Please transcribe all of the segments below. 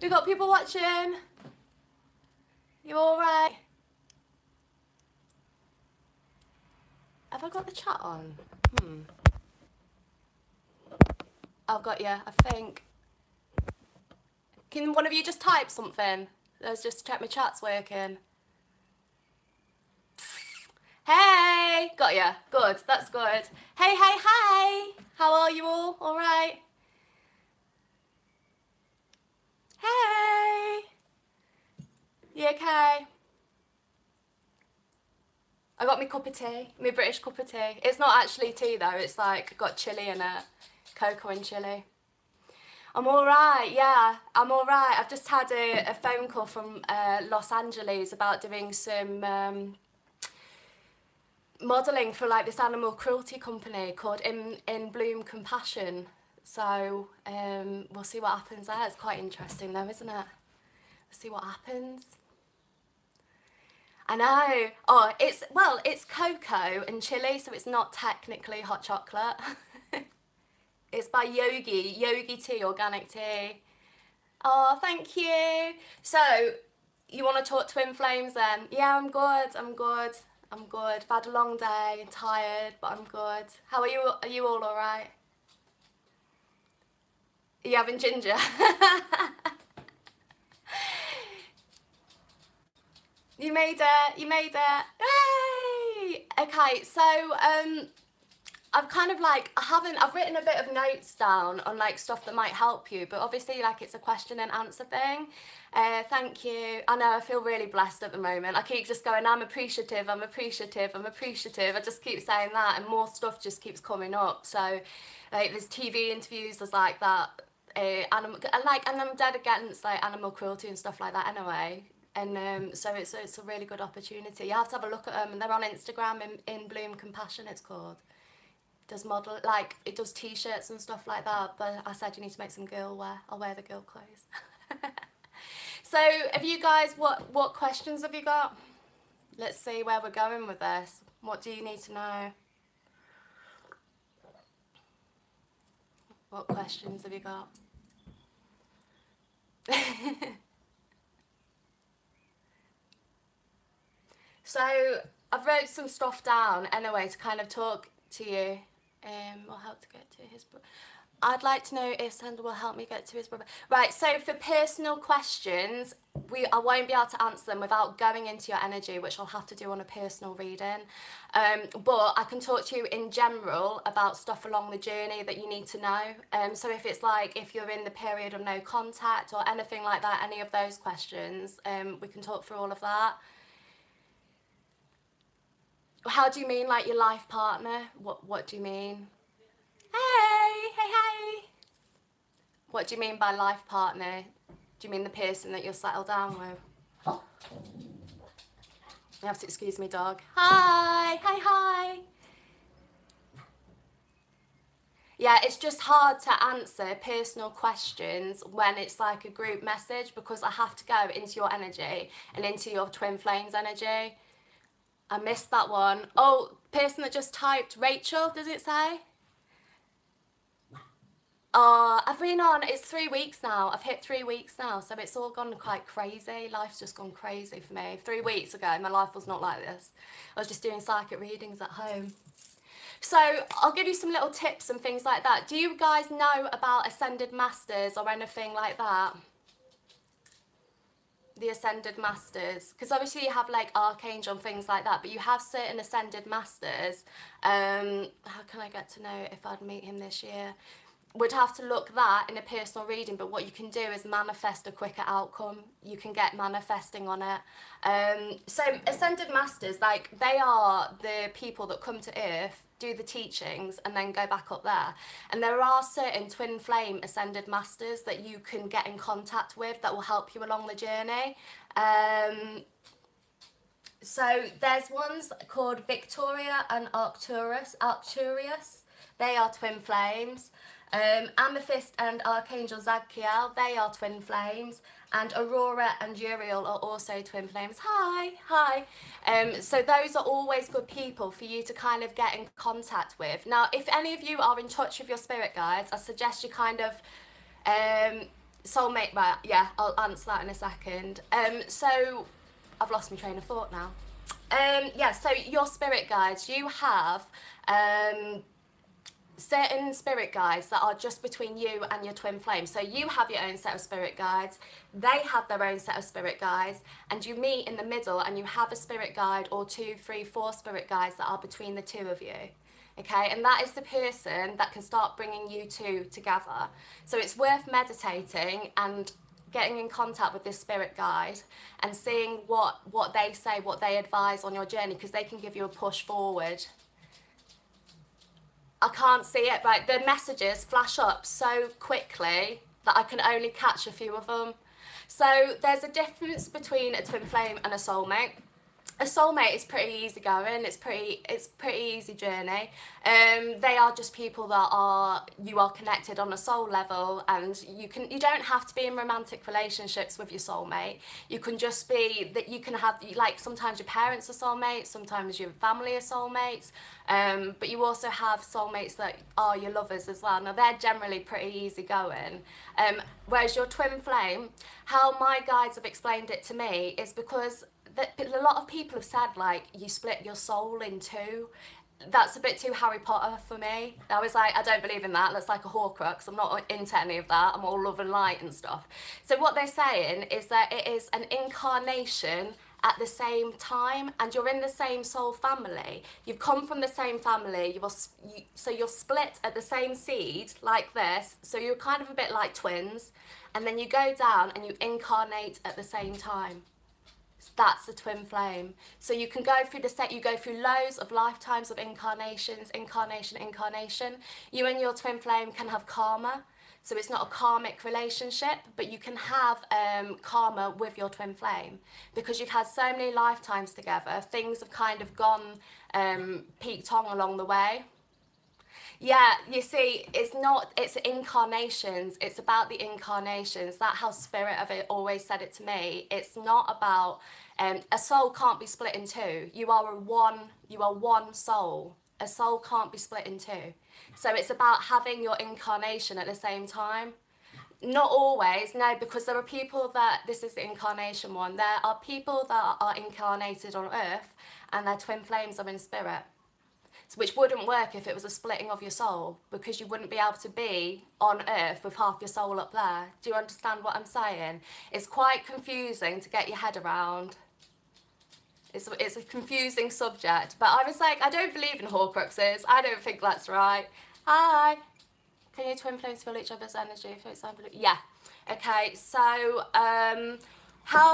We got people watching. You all right? Have I got the chat on? I've got you, I think. Can one of you just type something? Let's just check my chat's working. Hey, got ya. Good, that's good. Hey, hey, hey. How are you all right? Hey. You okay? I got my cup of tea, my British cup of tea. It's not actually tea though, it's like got chilli in it. Cocoa and chilli. I'm alright, yeah, I'm alright. I've just had a phone call from Los Angeles about doing some modelling for like this animal cruelty company called In Bloom Compassion. So we'll see what happens there. It's quite interesting though, isn't it? We'll see what happens. I know. Oh, it's cocoa and chili, so it's not technically hot chocolate. It's by Yogi Tea, organic tea. Oh, thank you. So, you want to talk twin flames then? Yeah, I'm good. I've had a long day, I'm tired, but I'm good. How are you? Are you all alright? Are you having ginger? You made it, Yay! Okay, so, I've kind of like, I've written a bit of notes down on like stuff that might help you, but obviously like it's a question and answer thing. Thank you. I know, I feel really blessed at the moment. I keep just going, I'm appreciative. I just keep saying that and more stuff just keeps coming up. So like there's TV interviews, there's like that, and I'm dead against like animal cruelty and stuff like that anyway. And so it's a really good opportunity. You have to have a look at them, and they're on Instagram, in Bloom Compassion it's called. Does model, like it does t-shirts and stuff like that, but I said you need to make some girl wear. I'll wear the girl clothes. So have you guys, what questions have you got? Let's see where we're going with this. What do you need to know? What questions have you got? So I've wrote some stuff down anyway to kind of talk to you. Will help to get to his brother. I'd like to know if Sandra will help me get to his brother. Right, so for personal questions, I won't be able to answer them without going into your energy, which I'll have to do on a personal reading. But I can talk to you in general about stuff along the journey that you need to know. So if it's like, if you're in the period of no contact or anything like that, any of those questions, we can talk through all of that. How do you mean, like your life partner? What do you mean? Hey. What do you mean by life partner? Do you mean the person that you'll settle down with? You have to excuse me, dog. Hi. Yeah, it's just hard to answer personal questions when it's like a group message because I have to go into your energy and into your twin flames energy. I missed that one. Oh, person that just typed, Rachel, does it say? I've been on, it's 3 weeks now. I've hit 3 weeks now, so it's all gone quite crazy. Life's just gone crazy for me. 3 weeks ago, my life was not like this. I was just doing psychic readings at home. So I'll give you some little tips and things like that. Do you guys know about Ascended Masters or anything like that? The Ascended Masters, because obviously you have like Archangel and things like that, but you have certain Ascended Masters. How can I get to know if I'd meet him this year? Would have to look that in a personal reading, but what you can do is manifest a quicker outcome. You can get manifesting on it. So Ascended Masters, like they are the people that come to Earth, do the teachings and then go back up there. And there are certain twin flame Ascended Masters that you can get in contact with that will help you along the journey. So there's ones called Victoria and Arcturus. They are twin flames. Amethyst and Archangel Zadkiel, they are twin flames. And Aurora and Uriel are also twin flames. Hi. So those are always good people for you to kind of get in contact with. Now, if any of you are in touch with your spirit guides, I suggest you kind of Soulmate, right, yeah, I'll answer that in a second. So, I've lost my train of thought now. Yeah, so your spirit guides, you have certain spirit guides that are just between you and your twin flame. So you have your own set of spirit guides, they have their own set of spirit guides, and you meet in the middle and you have a spirit guide or 2, 3, 4 spirit guides that are between the two of you. Okay, and that is the person that can start bringing you two together. So it's worth meditating and getting in contact with this spirit guide and seeing what they say, what they advise on your journey, because they can give you a push forward. I can't see it, right? The messages flash up so quickly that I can only catch a few of them. So there's a difference between a twin flame and a soulmate. A soulmate is pretty easy going. It's pretty easy journey. They are just people that you are connected on a soul level, and you don't have to be in romantic relationships with your soulmate. You can just be that you can have, like, sometimes your parents are soulmates, sometimes your family are soulmates, but you also have soulmates that are your lovers as well. Now they're generally pretty easy going. Whereas your twin flame, how my guides have explained it to me is because a lot of people have said, like, you split your soul in two. That's a bit too Harry Potter for me. I was like, I don't believe in that. That's like a Horcrux. I'm not into any of that. I'm all love and light and stuff. So what they're saying is that it is an incarnation at the same time, and you're in the same soul family. You've come from the same family. So you're split at the same seed, like this. So you're kind of a bit like twins, and then you go down and you incarnate at the same time. That's the twin flame. So you can go through you go through loads of lifetimes of incarnations, incarnation. You and your twin flame can have karma. So it's not a karmic relationship, but you can have karma with your twin flame because you've had so many lifetimes together. Things have kind of gone peaked on along the way. Yeah, you see, it's incarnations. It's about the incarnations. That's how Spirit of it always said it to me. It's not about, a soul can't be split in two. You are one soul. A soul can't be split in two. So it's about having your incarnation at the same time. Not always, no, because there are people that, this is the incarnation one, there are people that are incarnated on earth and their twin flames are in spirit. Which wouldn't work if it was a splitting of your soul, because you wouldn't be able to be on earth with half your soul up there. Do you understand what I'm saying? It's quite confusing to get your head around. It's a confusing subject, but I was like, I don't believe in Horcruxes. I don't think that's right. Hi. Can your twin flames feel each other's energy? For example, yeah. Okay, so how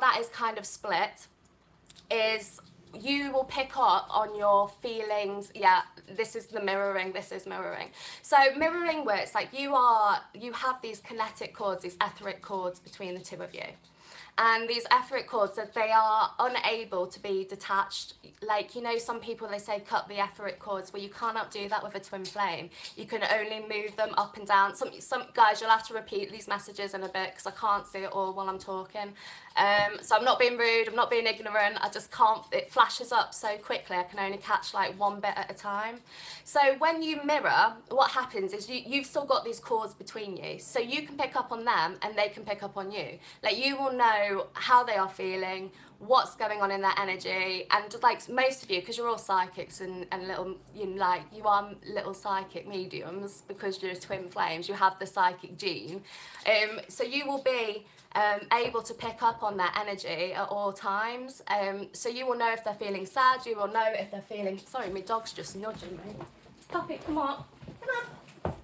that is kind of split is, you will pick up on your feelings. Yeah, this is mirroring. So mirroring works like you have these kinetic chords, these etheric chords between the two of you. And these etheric chords, that they are unable to be detached. Like, you know, some people, they say cut the etheric chords. Well, you cannot do that with a twin flame. You can only move them up and down. Some guys, you'll have to repeat these messages in a bit because I can't see it all while I'm talking. So I'm not being rude, I'm not being ignorant, I just can't, it flashes up so quickly, I can only catch like one bit at a time. So when you mirror, what happens is you've still got these chords between you, so you can pick up on them and they can pick up on you. Like, you will know how they are feeling, what's going on in their energy, and like most of you, because you're all psychics and little, you are little psychic mediums because you're twin flames, you have the psychic gene, so you will be able to pick up on their energy at all times. So you will know if they're feeling sad, you will know if they're feeling, sorry, my dog's just nudging me. Puppy, come on, come on.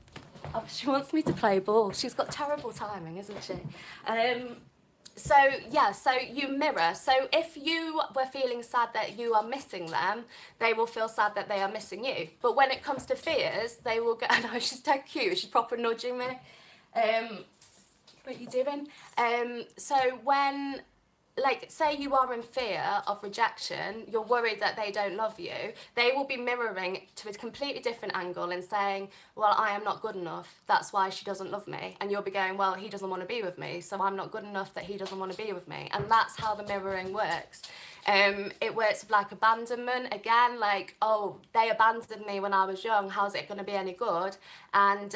Oh, she wants me to play ball. She's got terrible timing, isn't she? So yeah, so you mirror. So if you were feeling sad that you are missing them, they will feel sad that they are missing you. But when it comes to fears, they will go, no, she's so cute, she's proper nudging me. What are you doing? So when, like, say you are in fear of rejection, you're worried that they don't love you, they will be mirroring to a completely different angle and saying, well, I am not good enough, that's why she doesn't love me. And you'll be going, well, he doesn't want to be with me, so I'm not good enough that he doesn't want to be with me. And that's how the mirroring works. It works with like abandonment, again, like, oh, they abandoned me when I was young, how's it going to be any good? And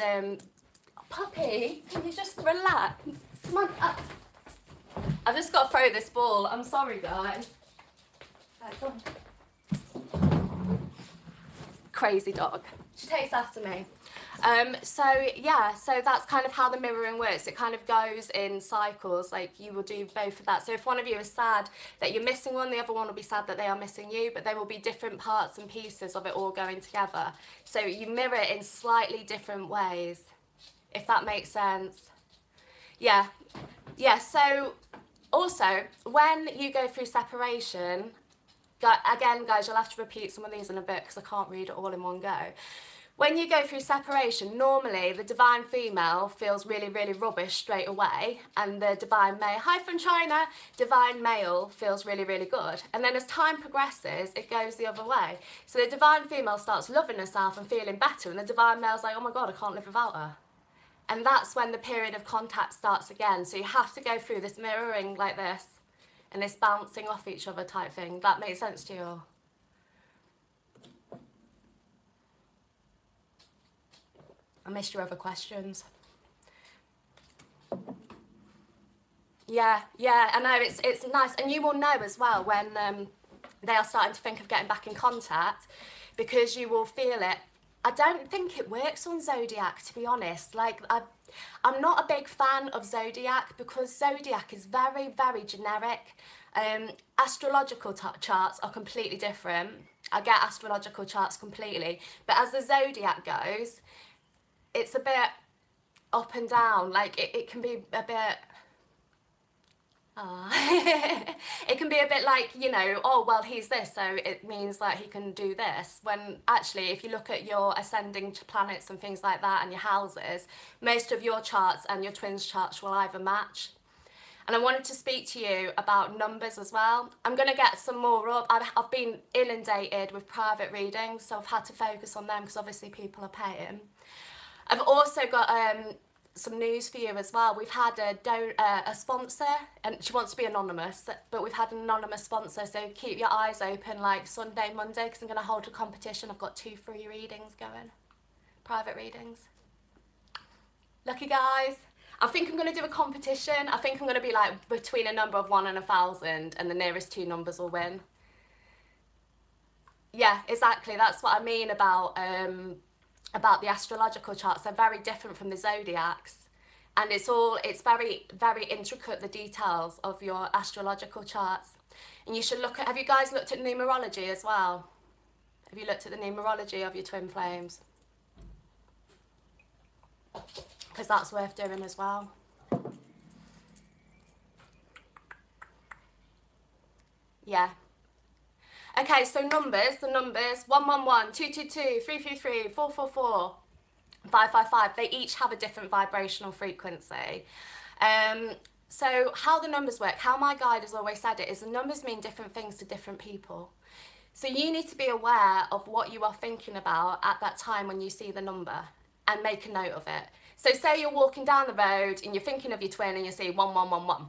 Puppy, can you just relax? Come on up. I've just got to throw this ball. I'm sorry, guys. Right, go on. Crazy dog. She takes after me. So yeah, so that's kind of how the mirroring works. It kind of goes in cycles, like you will do both of that. So if one of you is sad that you're missing one, the other one will be sad that they are missing you, but there will be different parts and pieces of it all going together. So you mirror it in slightly different ways, if that makes sense. Yeah, so also when you go through separation, again guys, you'll have to repeat some of these in a bit because I can't read it all in one go. When you go through separation, normally the divine female feels really, really rubbish straight away, and the divine male, hi from China, divine male feels really, really good. And then as time progresses, it goes the other way. So the divine female starts loving herself and feeling better, and the divine male's like, oh my God, I can't live without her. And that's when the period of contact starts again. So you have to go through this mirroring like this, and this bouncing off each other type thing. That makes sense to you all? I missed your other questions. Yeah, I know, it's nice. And you will know as well when they are starting to think of getting back in contact, because you will feel it. I don't think it works on Zodiac, to be honest. Like, I'm not a big fan of Zodiac because Zodiac is very, very generic. Astrological charts are completely different. I get astrological charts completely. But as the Zodiac goes, it's a bit up and down. Like, it can be a bit... it can be a bit like, you know, oh, well, he's this, so it means that he can do this. When actually, if you look at your ascending planets and things like that and your houses, most of your charts and your twins' charts will either match. And I wanted to speak to you about numbers as well. I'm going to get some more up. I've been inundated with private readings, so I've had to focus on them because obviously people are paying. I've also got some news for you as well. We've had a sponsor, and she wants to be anonymous, but we've had an anonymous sponsor, so keep your eyes open like Sunday, Monday, because I'm going to hold a competition. I've got 2 free readings going, private readings. Lucky guys. I think I'm going to do a competition. I think I'm going to be like between a number of 1 and 1,000, and the nearest 2 numbers will win. Yeah, exactly. That's what I mean about the astrological charts. They're very different from the zodiacs, and it's very, very intricate, the details of your astrological charts. And you should look at, have you guys looked at numerology as well? Have you looked at the numerology of your twin flames? Because that's worth doing as well. Yeah. Okay, so the numbers 111, 222, 333, 444, 555, they each have a different vibrational frequency. So how the numbers work, how my guide has always said it, is the numbers mean different things to different people. So you need to be aware of what you are thinking about at that time when you see the number, and make a note of it. So say you're walking down the road and you're thinking of your twin and you see 1111.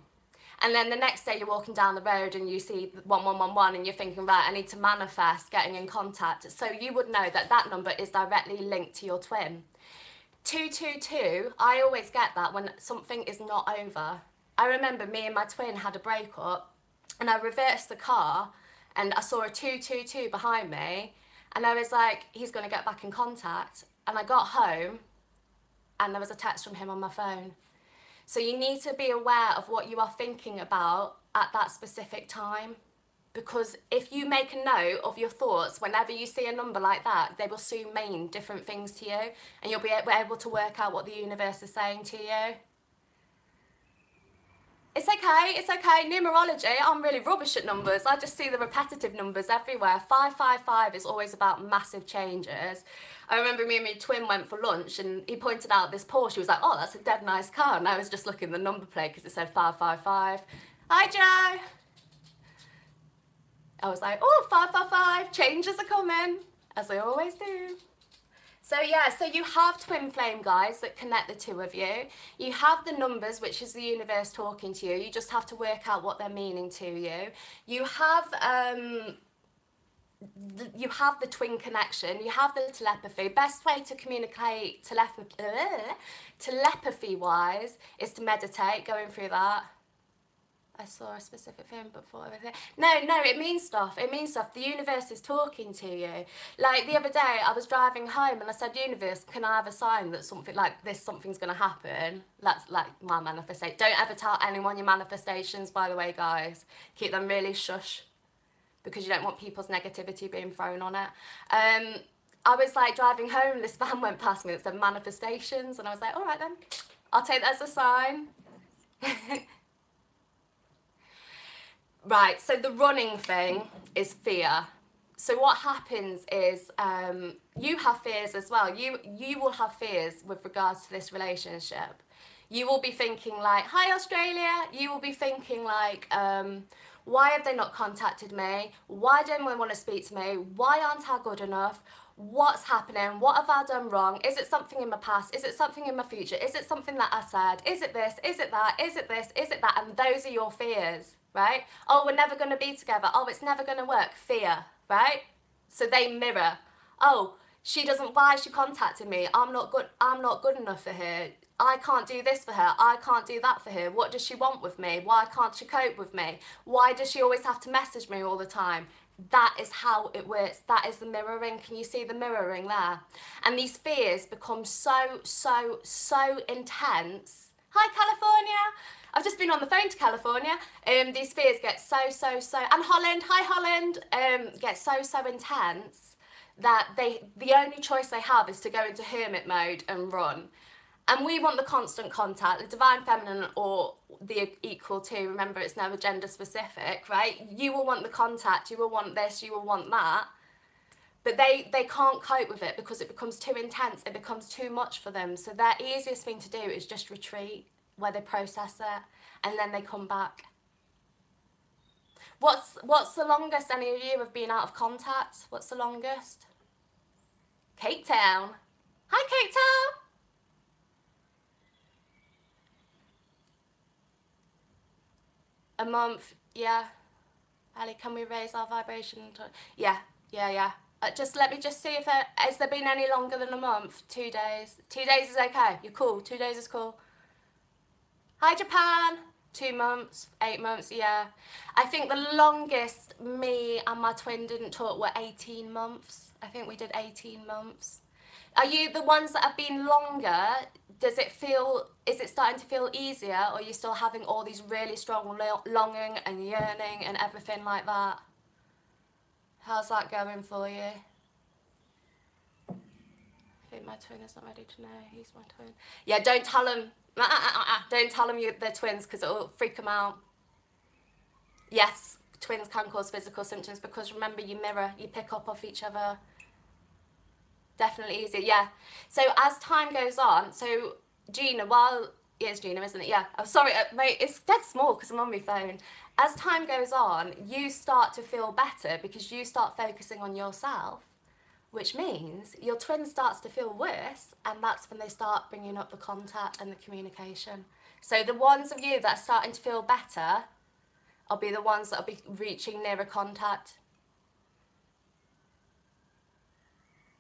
And then the next day you're walking down the road and you see 1111 and you're thinking, right, I need to manifest getting in contact. So you would know that that number is directly linked to your twin. 222, I always get that when something is not over. I remember me and my twin had a breakup, and I reversed the car and I saw a 222 behind me, and I was like, he's going to get back in contact. And I got home and there was a text from him on my phone. So you need to be aware of what you are thinking about at that specific time, because if you make a note of your thoughts whenever you see a number like that, they will soon mean different things to you, and you'll be able to work out what the universe is saying to you. It's okay. Numerology, I'm really rubbish at numbers. I just see the repetitive numbers everywhere. 555 is always about massive changes. I remember me and my twin went for lunch and he pointed out this Porsche. He was like, oh, that's a dead nice car. And I was just looking at the number plate because it said 555. Hi, Joe. I was like, oh, 555, changes are coming, as they always do. So yeah, so you have twin flame guys that connect the two of you. You have the numbers, which is the universe talking to you. You just have to work out what they're meaning to you. You have you have the twin connection, you have the telepathy. Best way to communicate telepathy-wise is to meditate, going through that. I saw a specific thing before everything. No, it means stuff. It means stuff. The universe is talking to you. Like the other day, I was driving home and I said, universe, can I have a sign that something like this, something's going to happen? That's like my manifestation. Don't ever tell anyone your manifestations, by the way, guys. Keep them really shush, because you don't want people's negativity being thrown on it. I was like driving home and this van went past me that said manifestations, and I was like, all right then, I'll take that as a sign. Right, so the running thing is fear. So what happens is you have fears as well. You will have fears with regards to this relationship. You will be thinking like, hi Australia. You will be thinking like, why have they not contacted me? Why don't they want to speak to me? Why aren't I good enough? What's happening? What have I done wrong? Is it something in my past? Is it something in my future? Is it something that I said? Is it this? Is it that? Is it this? Is it that? And those are your fears, right? Oh, we're never going to be together. Oh, it's never going to work. Fear, right? So they mirror. Oh, she doesn't, why is she contacting me? I'm not good enough for her. I can't do this for her. I can't do that for her. What does she want with me? Why can't she cope with me? Why does she always have to message me all the time? That is how it works. That is the mirroring. Can you see the mirroring there? And these fears become so intense. Hi, California. I've just been on the phone to California. These fears get so, and Holland, hi Holland, get so intense that the only choice they have is to go into hermit mode and run. And we want the constant contact, the divine feminine or the equal to. Remember, it's never gender specific, right? You will want the contact, you will want this, you will want that. But they can't cope with it because it becomes too intense, it becomes too much for them. So their easiest thing to do is just retreat, where they process it, and then they come back. What's the longest any of you have been out of contact? What's the longest? Cape Town. Hi, Cape Town. A month, yeah. Ali, can we raise our vibration? Yeah. Just let me just see if has there been any longer than a month? 2 days. 2 days is okay. You're cool. 2 days is cool. Hi, Japan. 2 months, 8 months, yeah. I think the longest me and my twin didn't talk were 18 months. I think we did 18 months. Are you the ones that have been longer? Is it starting to feel easier, or are you still having all these really strong longing and yearning and everything like that? How's that going for you? I think my twin is not ready to know. He's my twin. Yeah, don't tell him. Don't tell them they're twins, because it'll freak them out. Yes, twins can cause physical symptoms because remember, you mirror, you pick up off each other. Definitely easier, yeah. So as time goes on, so Gina, yeah, it's Gina, isn't it? Yeah. I'm sorry, mate, it's dead small because I'm on my phone. As time goes on, you start to feel better because you start focusing on yourself, which means your twin starts to feel worse, and that's when they start bringing up the contact and the communication. So the ones of you that are starting to feel better will be the ones that will be reaching nearer contact.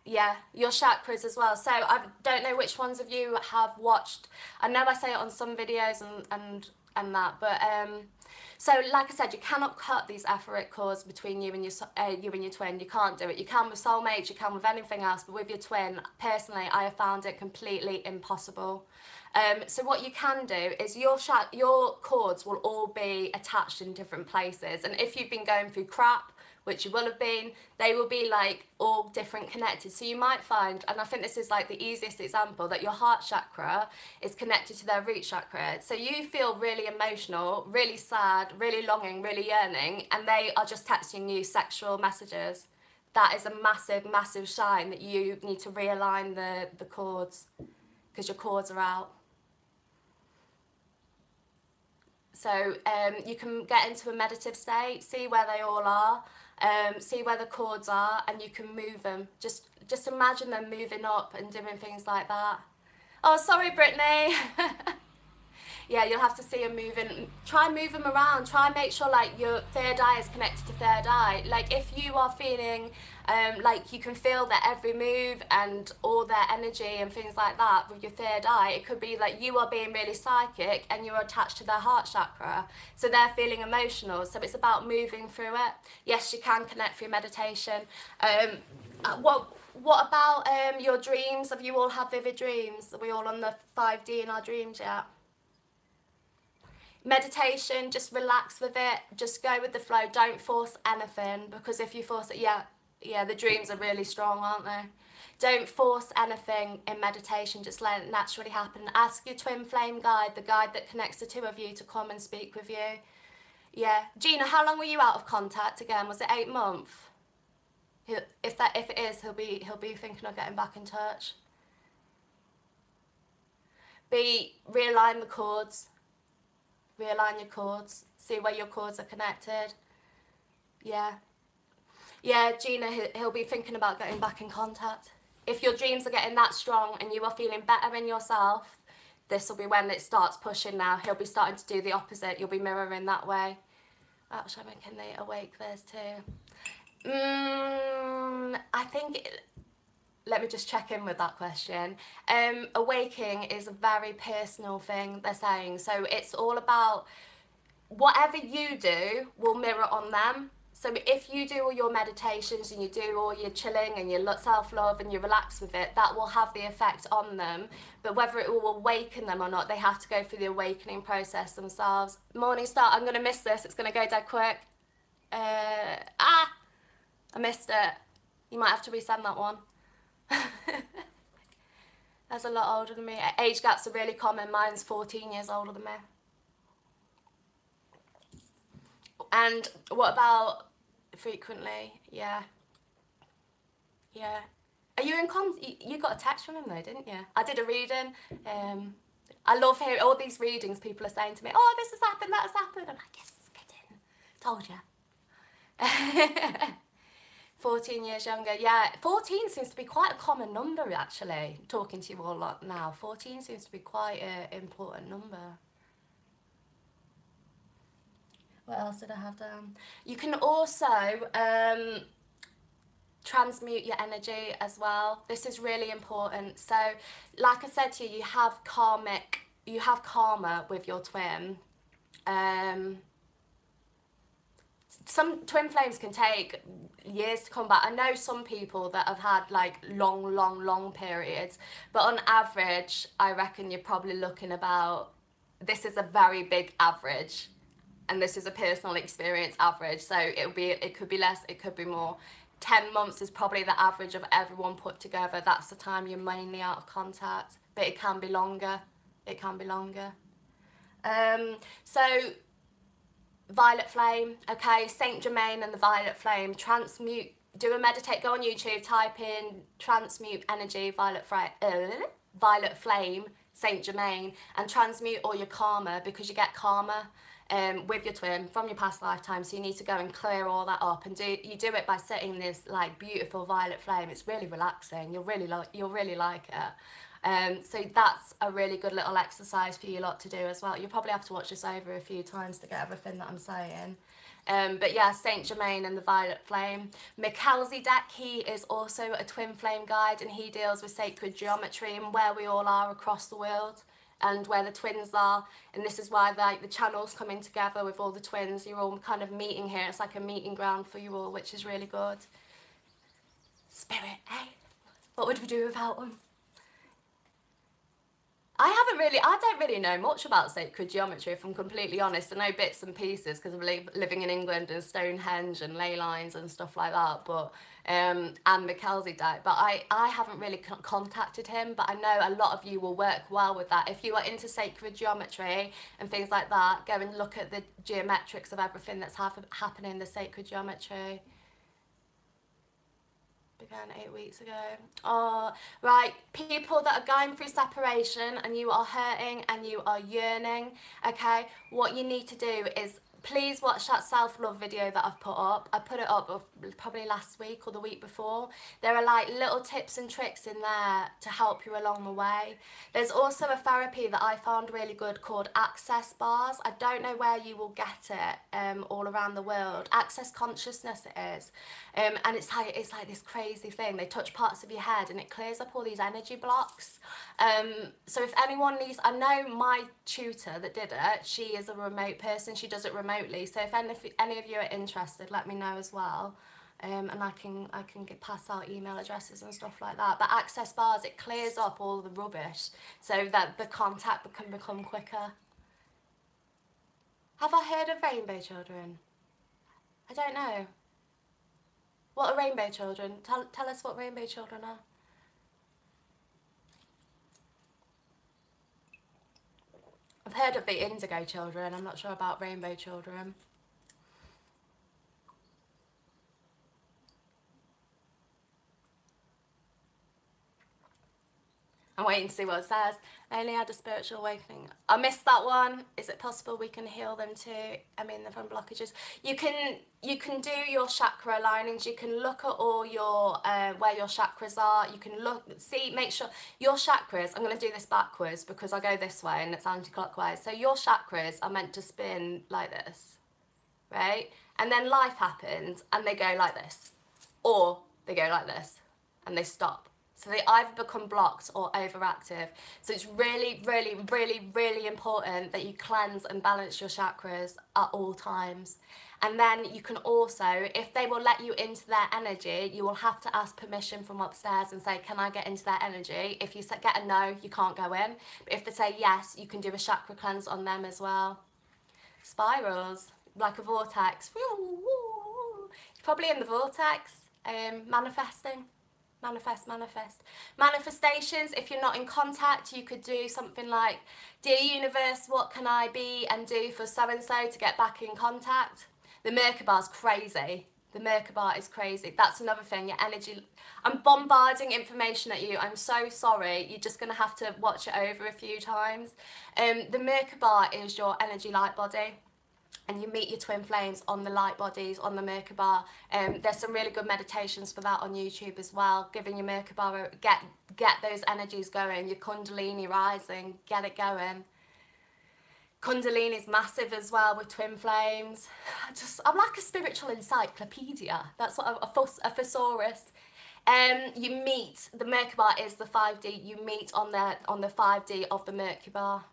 Yeah, your chakras as well. So I don't know which ones of you have watched. I know I say it on some videos and that, but so like I said, you cannot cut these etheric cords between you and your twin. You can't do it. You can with soulmates, you can with anything else, but with your twin, personally, I have found it completely impossible. So what you can do is your cords will all be attached in different places, and if you've been going through crap, which you will have been, they will be like all different connected. So you might find, and I think this is like the easiest example, that your heart chakra is connected to their root chakra. So you feel really emotional, really sad, really longing, really yearning, and they are just texting you sexual messages. That is a massive sign that you need to realign the cords, because your cords are out. So you can get into a meditative state, see where they all are, see where the cords are, and you can move them. Just imagine them moving up and doing things like that. Oh, sorry, Brittany. Yeah, you'll have to see them moving. Try and move them around. Try and make sure like your third eye is connected to third eye. Like if you are feeling like you can feel their every move and all their energy and things like that with your third eye, it could be like you are being really psychic and you're attached to their heart chakra. So they're feeling emotional. So it's about moving through it. Yes, you can connect through meditation. What about your dreams? Have you all had vivid dreams? Are we all on the 5D in our dreams yet? Meditation, just relax with it. Just go with the flow. Don't force anything, because if you force it, yeah, the dreams are really strong, aren't they? Don't force anything in meditation. Just let it naturally happen. Ask your twin flame guide, the guide that connects the two of you, to come and speak with you. Yeah, Gina, how long were you out of contact again? Was it 8 months? If it is, he'll be thinking of getting back in touch. Realign the chords. Realign your chords. See where your chords are connected. Yeah, Gina, he'll be thinking about getting back in contact. If your dreams are getting that strong and you are feeling better in yourself, this will be when it starts pushing now. He'll be starting to do the opposite. You'll be mirroring that way. Actually, can they awake theirs too? I think... Let me just check in with that question. Awaking is a very personal thing, they're saying. So it's all about whatever you do will mirror on them. So if you do all your meditations and you do all your chilling and your self-love and you relax with it, that will have the effect on them. But whether it will awaken them or not, they have to go through the awakening process themselves. Morning Star, I'm going to miss this. It's going to go dead quick. I missed it. You might have to resend that one. That's a lot older than me. Age gaps are really common. Mine's 14 years older than me. And what about frequently? Yeah. Are you in you got a text from him though, didn't you? I did a reading. I love hearing all these readings. People are saying to me, oh, this has happened, that has happened. I'm like, yes, get in. Told you. 14 years younger, yeah. 14 seems to be quite a common number, actually, talking to you all a lot now. 14 seems to be quite an important number. What else did I have down? You can also transmute your energy as well. This is really important. So, like I said to you, you have karma with your twin. Some twin flames can take years to come back. I know some people that have had like long periods, but on average, I reckon you're probably looking about, this is a very big average, and this is a personal experience average, so it could be less, it could be more. 10 months is probably the average of everyone put together. That's the time you're mainly out of contact, but it can be longer. It can be longer. So violet flame, okay, Saint Germain and the violet flame, transmute, do a meditate, go on YouTube, type in transmute energy, violet flame, Saint Germain, and transmute all your karma, because you get karma with your twin from your past lifetime, so you need to go and clear all that up, and you do it by setting this like beautiful violet flame. It's really relaxing. You'll really like it. So that's a really good little exercise for you lot to do as well. You'll probably have to watch this over a few times to get everything that I'm saying. But yeah, Saint Germain and the violet flame. Merkabah, he is also a twin flame guide, and he deals with sacred geometry and where we all are across the world and where the twins are. And this is why like the channels coming together with all the twins. You're all kind of meeting here. It's like a meeting ground for you all, which is really good. Spirit, eh? What would we do without them? I don't really know much about sacred geometry, if I'm completely honest. I know bits and pieces because I'm living in England, and Stonehenge and ley lines and stuff like that, but and Merkabah, but I haven't really contacted him, but I know a lot of you will work well with that. If you are into sacred geometry and things like that, go and look at the geometrics of everything that's happening in the sacred geometry. Began 8 weeks ago. Oh, right. People that are going through separation and you are hurting and you are yearning, okay, what you need to do is please watch that self-love video that I've put up. I put it up probably last week or the week before. There are like little tips and tricks in there to help you along the way. There's also a therapy that I found really good called access bars. I don't know where you will get it all around the world. Access consciousness it is. And it's like this crazy thing. They touch parts of your head and it clears up all these energy blocks. So if anyone needs, I know my tutor that did it, she is a remote person, she does it remotely, so if any of you are interested, let me know as well, and I can pass out email addresses and stuff like that. But access bars, it clears up all the rubbish so that the contact can become quicker. Have I heard of rainbow children? I don't know. What are rainbow children? Tell us what rainbow children are. I've heard of the indigo children, I'm not sure about rainbow children. I'm waiting to see what it says. I only had a spiritual awakening. I missed that one. Is it possible we can heal them too? I mean, from blockages. You can do your chakra alignings. You can look at all your where your chakras are. You can make sure your chakras. I'm going to do this backwards because I go this way and it's anti-clockwise. So your chakras are meant to spin like this, right? And then life happens and they go like this, or they go like this and they stop. So they either become blocked or overactive. So it's really, really, really, really important that you cleanse and balance your chakras at all times. And then you can also, if they will let you into their energy, you will have to ask permission from upstairs and say, can I get into their energy? If you get a no, you can't go in. But if they say yes, you can do a chakra cleanse on them as well. Spirals, like a vortex. Probably in the vortex, manifesting. Manifestations, if you're not in contact, you could do something like, dear universe, what can I be and do for so and so to get back in contact? The Merkabah's crazy. The Merkabah is crazy. That's another thing, your energy. I'm bombarding information at you. I'm so sorry. You're just going to have to watch it over a few times. The Merkabah is your energy light body. And you meet your twin flames on the light bodies, on the Merkabah. There's some really good meditations for that on YouTube as well. Giving your Merkabah, get those energies going. Your Kundalini rising, get it going. Kundalini is massive as well with twin flames. I'm like a spiritual encyclopedia. That's what a thesaurus. You meet, the Merkabah is the 5D. You meet on the 5D of the Merkabah.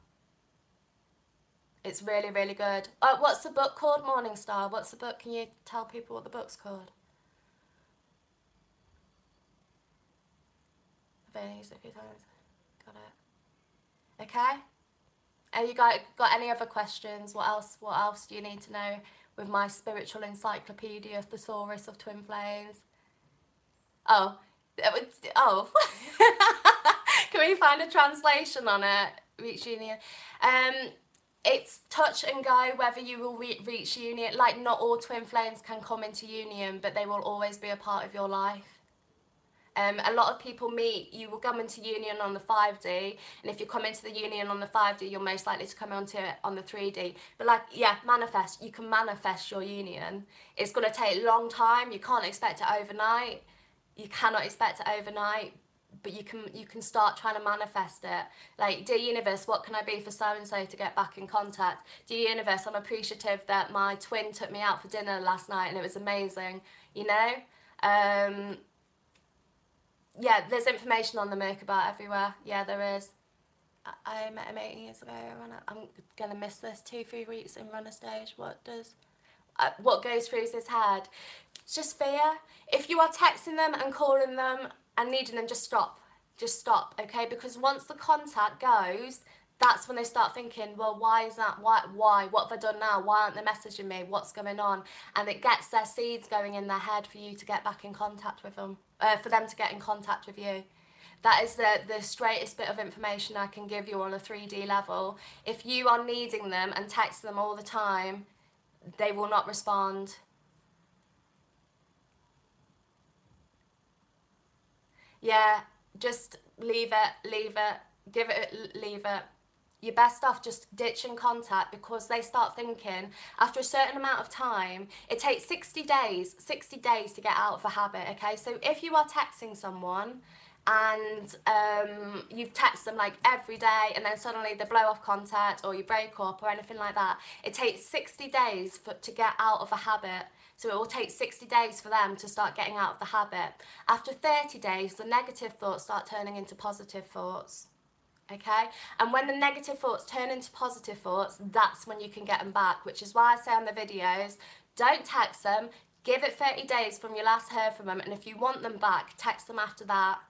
It's really, really good. What's the book called, Morningstar? What's the book? Can you tell people what the book's called? I've only used it a few times. Got it. Okay. Have you got any other questions? What else do you need to know with my spiritual encyclopedia thesaurus of twin flames? Oh. Can we find a translation on it? Reach union. It's touch and go whether you will reach union. Like, not all twin flames can come into union, but they will always be a part of your life. A lot of people you will come into union on the 5D, and if you come into the union on the 5D, you're most likely to come onto it on the 3D. But like, yeah, manifest. You can manifest your union. It's going to take a long time. You can't expect it overnight. You cannot expect it overnight. But you can start trying to manifest it. Like, dear universe, what can I be for so-and-so to get back in contact? Dear universe, I'm appreciative that my twin took me out for dinner last night and it was amazing, you know? Yeah, there's information on the Merkabah everywhere. Yeah, there is. I met him 8 years ago. I'm going to miss this 2-3 weeks in runner stage. What goes through his head? It's just fear. If you are texting them and calling them and needing them, just stop, okay? Because once the contact goes, that's when they start thinking, well, why is that? Why? What have I done now? Why aren't they messaging me? What's going on? And it gets their seeds going in their head for you to get back in contact with them, for them to get in contact with you. That is the straightest bit of information I can give you on a 3D level. If you are needing them and texting them all the time, they will not respond. Yeah, just leave it, leave it. you're best off just ditching contact, because they start thinking after a certain amount of time, it takes 60 days to get out of a habit, okay? So if you are texting someone and you've texted them like every day and then suddenly they blow off contact or you break up or anything like that, it takes 60 days to get out of a habit. So it will take 60 days for them to start getting out of the habit. After 30 days, the negative thoughts start turning into positive thoughts. Okay, and when the negative thoughts turn into positive thoughts, that's when you can get them back, which is why I say on the videos, don't text them, give it 30 days from you last heard from them, and if you want them back, text them after that.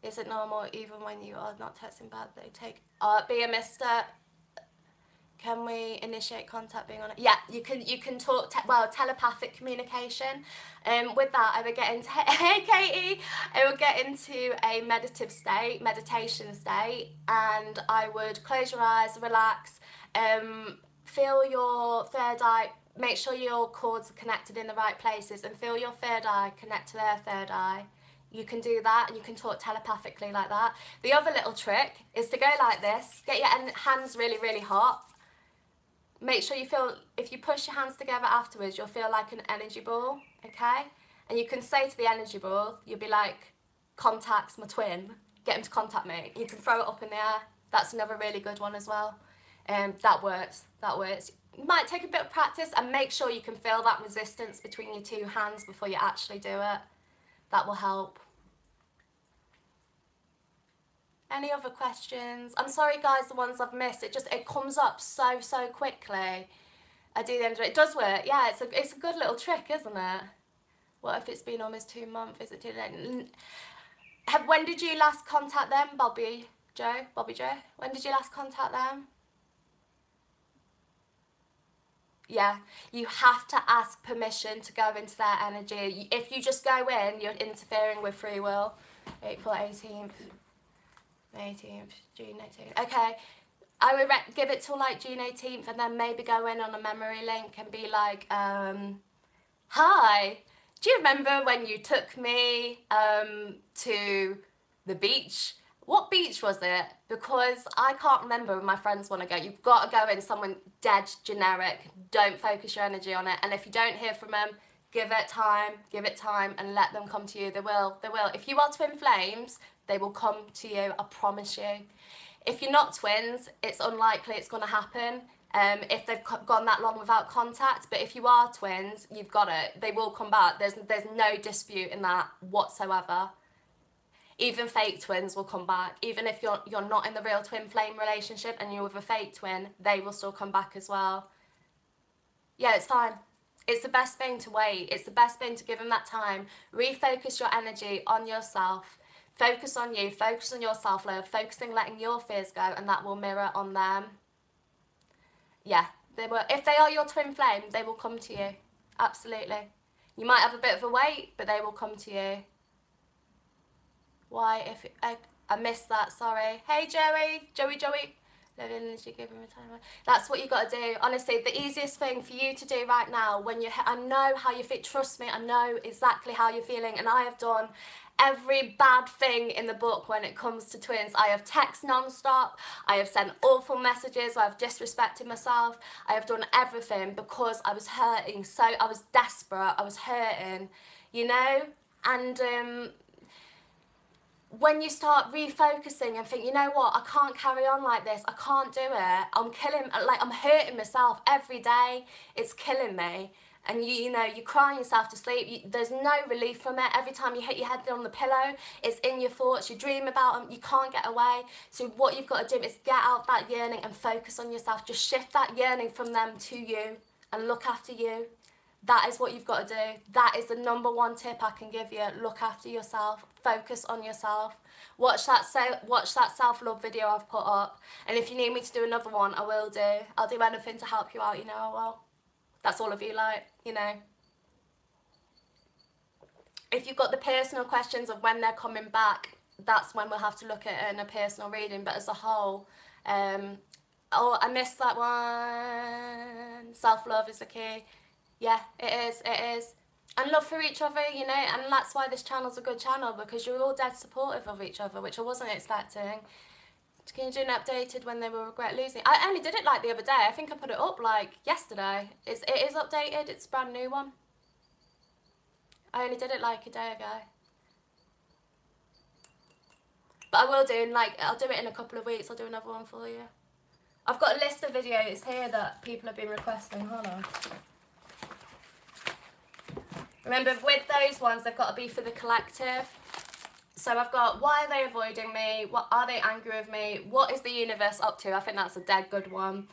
Is it normal even when you are not texting back, they take, be a mister, can we initiate contact being on it? Yeah, you can talk, telepathic communication. With that, I would get into, hey Katie, I would get into a meditation state, and I would close your eyes, relax, feel your third eye, make sure your chords are connected in the right places, and feel your third eye connect to their third eye. You can do that, and you can talk telepathically like that. The other little trick is to go like this, get your hands really, really hot. Make sure you feel, if you push your hands together afterwards, you'll feel like an energy ball, okay? And you can say to the energy ball, you'll be like, contacts my twin, get him to contact me. You can throw it up in the air. That's another really good one as well. That works. It might take a bit of practice, and make sure you can feel that resistance between your two hands before you actually do it. That will help. Any other questions? I'm sorry guys, the ones I've missed, it comes up so quickly. I do the end of it. It does work, yeah, it's a good little trick, isn't it? What if it's been almost 2 months? Is it too late? When did you last contact them, Bobby Joe? When did you last contact them? Yeah, you have to ask permission to go into their energy. If you just go in, you're interfering with free will. April 18th. 18th, June 18th. Okay, I would give it till like June 18th, and then maybe go in on a memory link and be like, hi, do you remember when you took me to the beach? What beach was it? Because I can't remember when my friends want to go. You've got to go in someone dead generic. Don't focus your energy on it. And if you don't hear from them, give it time and let them come to you. They will. If you are twin flames, they will come to you, I promise you. If you're not twins, it's unlikely it's going to happen if they've gone that long without contact. But if you are twins, you've got it. They will come back. There's no dispute in that whatsoever. Even fake twins will come back. Even if you're not in the real twin flame relationship and you're with a fake twin, they will still come back as well. Yeah, it's fine. It's the best thing to wait. It's the best thing to give them that time. Refocus your energy on yourself. Focus on you. Focus on your self-love. Focusing, letting your fears go, and that will mirror on them. Yeah, they will. If they are your twin flame, they will come to you. Absolutely. You might have a bit of a wait, but they will come to you. Why? If I missed that, sorry. Hey, Joey. That's what you got to do. Honestly, the easiest thing for you to do right now, I know how you feel. Trust me, I know exactly how you're feeling, and I have done every bad thing in the book when it comes to twins. I have texted non-stop. I have sent awful messages. I've disrespected myself. I have done everything because I was hurting. So I was desperate. I was hurting, you know, and when you start refocusing and think, you know what, I can't carry on like this, I can't do it, I'm hurting myself every day, it's killing me, and you know, you're crying yourself to sleep, there's no relief from it. Every time you hit your head on the pillow, it's in your thoughts, you dream about them, you can't get away. So what you've got to do is get out that yearning and focus on yourself. Just shift that yearning from them to you and look after you. That is what you've got to do. That is the #1 tip I can give you. Look after yourself. Focus on yourself. Watch that self-love video I've put up. And if you need me to do another one, I will do. I'll do anything to help you out, you know I will. That's all of you like, you know. If you've got the personal questions of when they're coming back, that's when we'll have to look at it in a personal reading. But as a whole, oh, I missed that one. Self-love is the key. Yeah, it is. And love for each other, you know, and that's why this channel's a good channel, because you're all dead supportive of each other, which I wasn't expecting. Can you do an updated when they will regret losing? I only did it like the other day. I think I put it up like yesterday. It is updated. It's a brand new one. I only did it like a day ago. But I will do, I'll do it in a couple of weeks. I'll do another one for you. I've got a list of videos here that people have been requesting. Hold on. Remember, with those ones, they've got to be for the collective. So I've got, why are they avoiding me? What are they angry with me? What is the universe up to? I think that's a dead good one.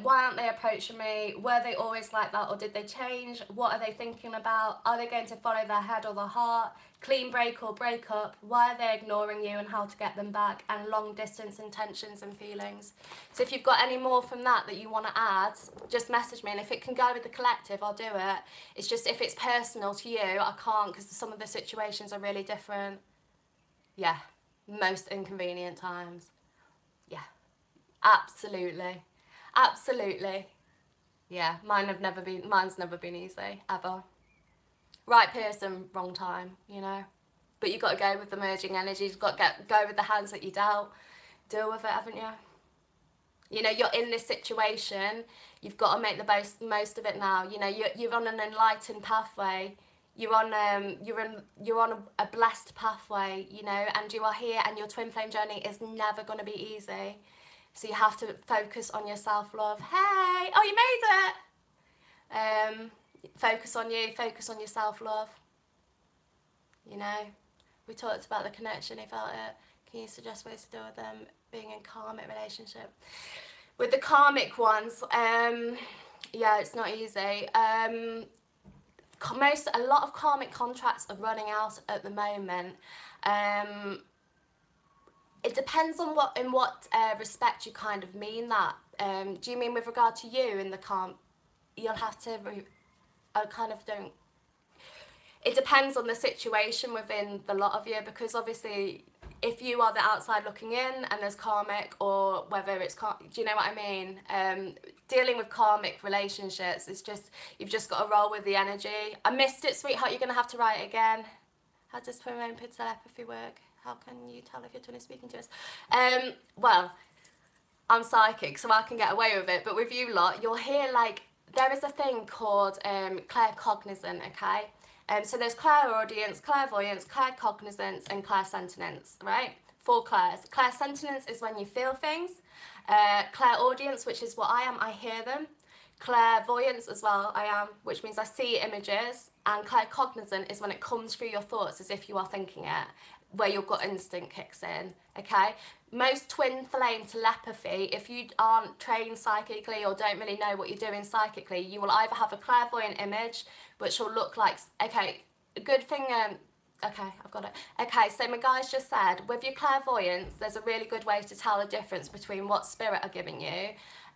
Why aren't they approaching me? Were they always like that, or did they change? What are they thinking about? Are they going to follow their head or their heart? Clean break or break up? Why are they ignoring you and how to get them back? And long distance intentions and feelings. So if you've got any more from that you want to add, just message me. And if it can go with the collective, I'll do it. It's just if it's personal to you, I can't, because some of the situations are really different. Yeah, most inconvenient times. Yeah, absolutely. Absolutely. Yeah, mine's never been easy, ever. Right person, wrong time, you know. But you've got to go with the merging energies, you've got to go with the hands that you dealt. Deal with it, haven't you? You know, you're in this situation, you've got to make the most of it now. You know, you're on an enlightened pathway. You're on a blessed pathway, you know, and you are here, and your twin flame journey is never going to be easy. So you have to focus on your self-love. Hey! Oh, you made it! Focus on you. Focus on your self-love. You know? We talked about the connection. He felt it. Can you suggest ways to deal with them being in karmic relationship? With the karmic ones, yeah, it's not easy. A lot of karmic contracts are running out at the moment. It depends on in what respect you kind of mean that. Do you mean with regard to you in the you'll have to, I kind of don't, it depends on the situation within the lot of you, because obviously if you are the outside looking in and there's karmic, or whether it's, do you know what I mean? Dealing with karmic relationships, it's just, you've just got to roll with the energy. I missed it, sweetheart, you're going to have to write it again. How does twin flame telepathy work? How can you tell if your twin is speaking to us? Well, I'm psychic, so I can get away with it. But with you lot, you'll hear, there is a thing called claircognizant, okay? So there's clairaudience, clairvoyance, claircognizance, and clairsentience, right? 4 clairs. Clairsentience is when you feel things. Clairaudience, which is what I am, I hear them. Clairvoyance as well, I am, which means I see images. And claircognizant is when it comes through your thoughts as if you are thinking it, where your gut instinct kicks in, okay? Most twin flame telepathy, if you aren't trained psychically or don't really know what you're doing psychically, you will either have a clairvoyant image, which will look like, okay, a good thing, okay, I've got it. Okay, so my guys just said, with your clairvoyance, there's a really good way to tell the difference between what spirit are giving you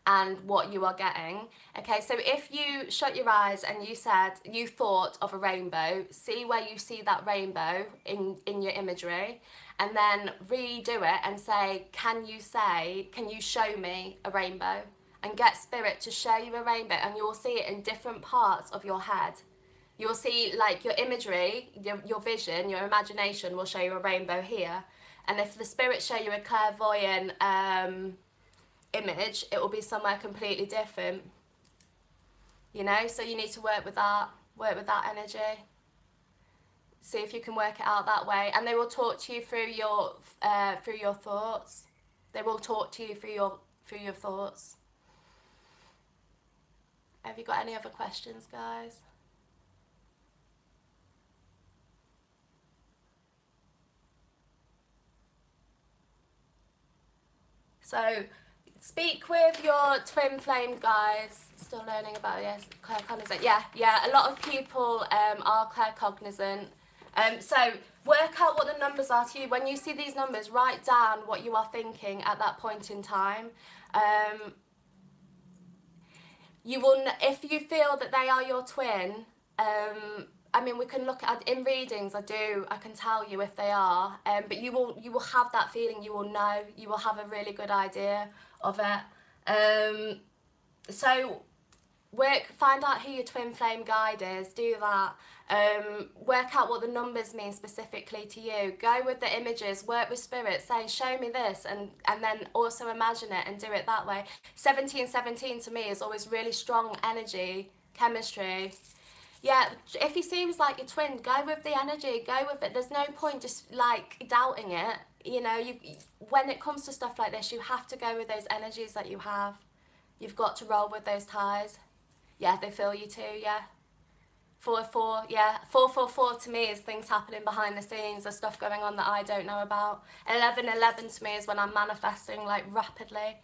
and what you are getting. Okay, so if you shut your eyes and you thought of a rainbow, see where you see that rainbow in your imagery, and then redo it and say, can you show me a rainbow? And get spirit to show you a rainbow, and you'll see it in different parts of your head. You'll see, your imagery, your vision, your imagination will show you a rainbow here. And if the spirit show you a clairvoyant image, it will be somewhere completely different, you know. So you need to work with that energy, see if you can work it out that way, and they will talk to you through your thoughts. They will talk to you through your thoughts. Have you got any other questions, guys? So speak with your twin flame, guys. Still learning about, yes, claircognizant. Yeah, a lot of people are claircognizant. So work out what the numbers are to you. When you see these numbers, write down what you are thinking at that point in time. You will, if you feel that they are your twin, I mean, we can look at, in readings, I can tell you if they are, but you will have that feeling, you will know, you will have a really good idea of it. So find out who your twin flame guide is, do that. Work out what the numbers mean specifically to you. Go with the images, work with spirit, say, show me this, and then also imagine it and do it that way. 1717 to me is always really strong energy, chemistry. Yeah, if he seems like your twin, go with the energy, go with it. There's no point just like doubting it. You know, when it comes to stuff like this, you have to go with those energies that you have. You've got to roll with those ties. Yeah, they feel you too, yeah. 444, yeah. 444 to me is things happening behind the scenes. There's stuff going on that I don't know about. 1111 to me is when I'm manifesting like rapidly.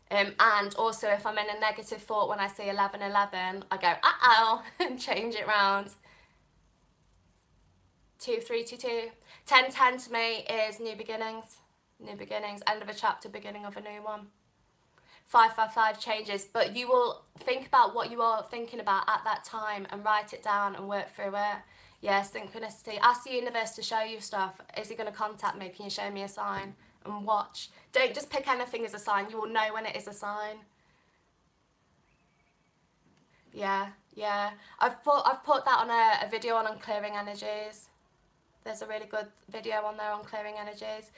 And also if I'm in a negative thought when I see 1111, I go, uh-oh, and change it round. 2322. 1010 to me is new beginnings. New beginnings, end of a chapter, beginning of a new one. 555 changes, but you will think about what you are thinking about at that time and write it down and work through it. Yeah, synchronicity. Ask the universe to show you stuff. Is he going to contact me? Can you show me a sign? And watch. Don't just pick anything as a sign. You will know when it is a sign. Yeah, yeah. I've put that on a video on clearing energies. There's a really good video on there on clearing energies.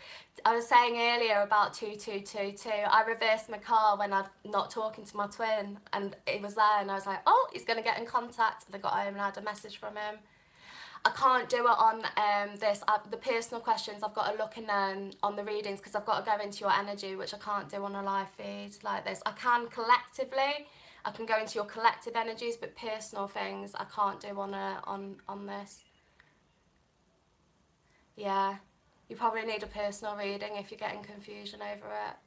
I was saying earlier about 2222. I reversed my car when I'm not talking to my twin, and it was there, and I was like, oh, he's going to get in contact. And I got home and I had a message from him. I can't do it on the personal questions. I've got to look in on the readings because I've got to go into your energy, which I can't do on a live feed like this. I can collectively. I can go into your collective energies, but personal things I can't do on this. Yeah, you probably need a personal reading if you're getting confusion over it.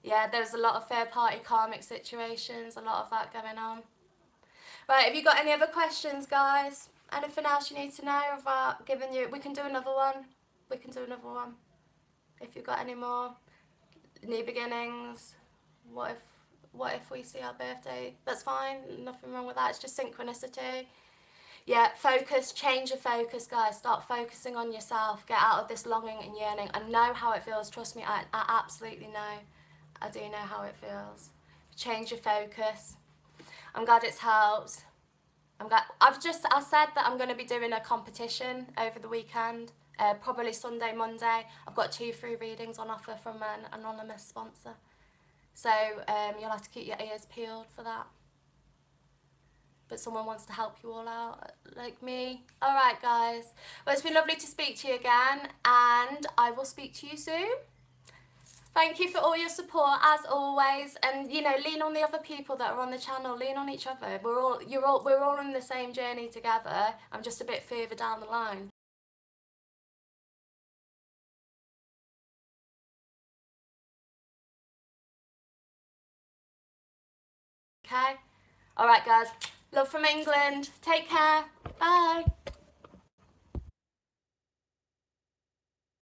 Yeah, there's a lot of third-party karmic situations, a lot of that going on. Right, have you got any other questions, guys? Anything else you need to know about giving you... We can do another one. We can do another one. If you've got any more. New beginnings. What if we see our birthday? That's fine, nothing wrong with that. It's just synchronicity. Yeah, focus, change your focus, guys. Start focusing on yourself. Get out of this longing and yearning. I know how it feels. Trust me, I absolutely know. I do know how it feels. Change your focus. I'm glad it's helped. I said that I'm going to be doing a competition over the weekend. Probably Sunday, Monday. I've got 2 free readings on offer from an anonymous sponsor. So you'll have to keep your ears peeled for that. But someone wants to help you all out, like me. All right, guys. Well, it's been lovely to speak to you again, and I will speak to you soon. Thank you for all your support, as always. And, you know, lean on the other people that are on the channel. Lean on each other. We're all in the same journey together. I'm just a bit further down the line. Okay? All right, guys. Love from England. Take care. Bye.